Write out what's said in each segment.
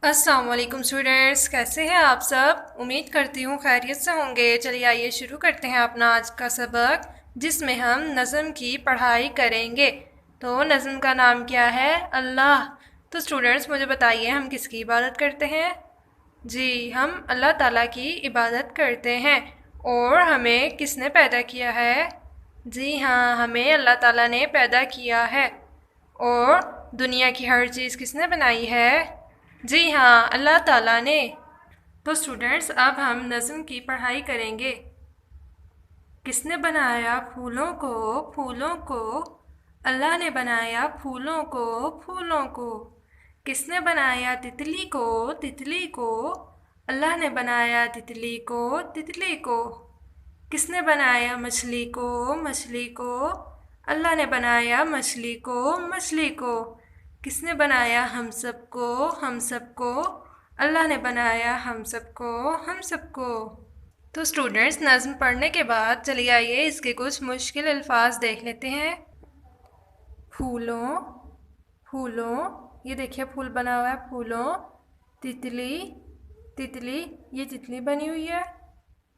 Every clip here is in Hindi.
अस्सलाम वालेकुम स्टूडेंट्स, कैसे हैं आप सब। उम्मीद करती हूँ खैरियत से होंगे। चलिए आइए शुरू करते हैं अपना आज का सबक, जिसमें हम नज़म की पढ़ाई करेंगे। तो नज़म का नाम क्या है? अल्लाह। तो स्टूडेंट्स मुझे बताइए, हम किसकी इबादत करते हैं? जी, हम अल्लाह ताला की इबादत करते हैं। और हमें किसने पैदा किया है? जी हाँ, हमें अल्लाह ताला ने पैदा किया है। और दुनिया की हर चीज़ किसने बनाई है? जी हाँ, अल्लाह ताला ने। तो स्टूडेंट्स अब हम नज़्म की पढ़ाई करेंगे। किसने बनाया फूलों को? फूलों को अल्लाह ने बनाया, फूलों को फूलों को। किसने बनाया तितली को? तितली को अल्लाह ने बनाया, तितली को तितली को। किसने बनाया मछली को? मछली को अल्लाह ने बनाया, मछली को मछली को। किसने बनाया हम सबको? हम सबको अल्लाह ने बनाया, हम सबको हम सबको। तो स्टूडेंट्स नज़्म पढ़ने के बाद चलिए आइए इसके कुछ मुश्किल अल्फाज देख लेते हैं। फूलों, फूलों, ये देखिए फूल बना हुआ है, फूलों। तितली, तितली, ये तितली बनी हुई है।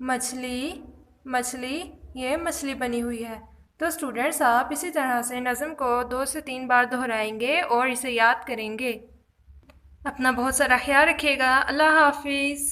मछली, मछली, ये मछली बनी हुई है। तो स्टूडेंट्स आप इसी तरह से नज़म को 2 से 3 बार दोहराएंगे और इसे याद करेंगे। अपना बहुत सारा ख्याल रखिएगा। अल्लाह हाफिज़।